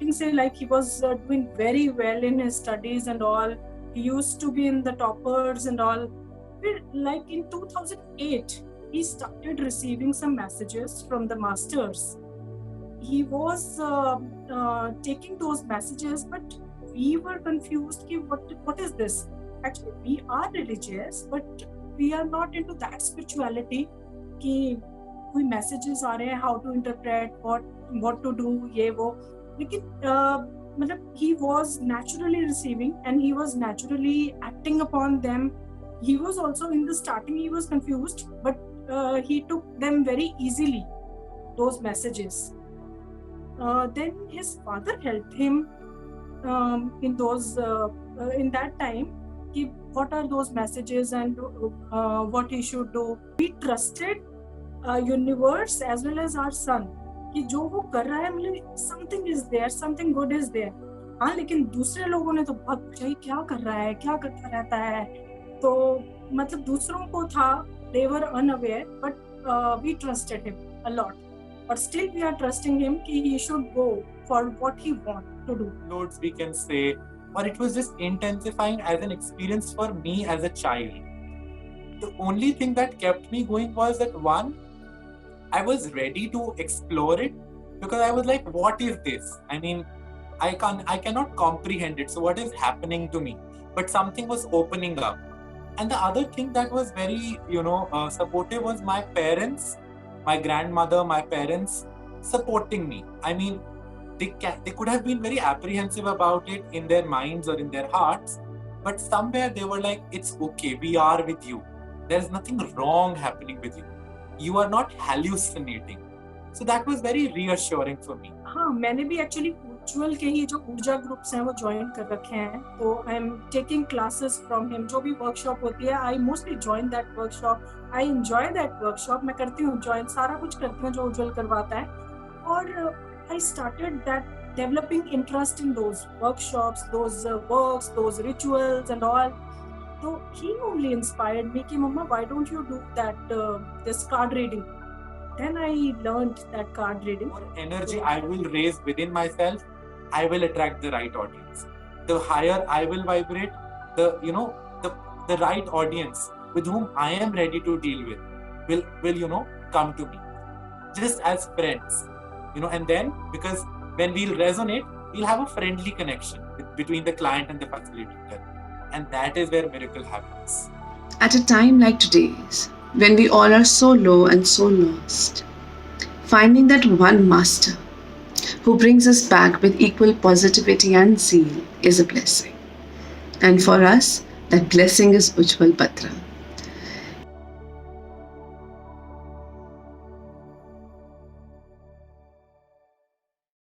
starting से like he was doing very well in his studies and all. He used to be in the toppers and all. Like in 2008, he started receiving some messages from the masters. He was taking those messages, but we were confused कि what is this? Actually, we are religious, but we are not into that spirituality कि कोई messages आ रहे हैं, how to interpret, what to do, ये वो. लेकिन मतलब he was naturally receiving and he was naturally acting upon them. He was also in the starting, he was confused, but he took them very easily, those messages. Then his father helped him in that time. What are those messages and what he should do. We trusted universe as well as our son कि जो वो कर रहा है मतलब something is there, something good is there. हाँ, लेकिन दूसरे लोगों ने तो बहुत पूछा ये क्या कर रहा है, क्या करता रहता है. तो मतलब दूसरों को था, they were unaware, but we trusted him a lot. But still we are trusting him कि he should go for what he wants to do. Loads we can say, or it was just intensifying as an experience for me as a child. The only thing that kept me going was that one, I was ready to explore it because I was like, what is this? I mean, I cannot comprehend it. So what is happening to me? But something was opening up. And the other thing that was very, supportive was my parents, my grandmother, my parents supporting me. I mean, they could have been very apprehensive about it in their minds or in their hearts, but somewhere they were like, it's okay, we are with you. There's nothing wrong happening with you. You are not hallucinating. So that was very reassuring for me. हाँ, मैंने भी actually उज्ज्वल के ही जो ऊर्जा groups हैं वो join कर रखे हैं. तो I am taking classes from him. जो भी वर्कशॉप होती है I mostly join that workshop. I enjoy that workshop. मैं करती हूँ ज्वाइन, सारा कुछ करती हूँ जो उज्ज्वल करवाता है. और I started that developing interest in those workshops, those works, those rituals and all. So he only inspired me कि Mama, why don't you do that this card reading? Then I learned that card reading. More energy I will raise within myself, I will attract the right audience. The higher I will vibrate, the right audience with whom I am ready to deal with will come to me just as friends. And then because when we'll resonate, we'll have a friendly connection between the client and the facilitator. And that is where miracle happens. At a time like today's, when we all are so low and so lost, finding that one master who brings us back with equal positivity and zeal is a blessing. And for us, that blessing is Ujjwal Batra.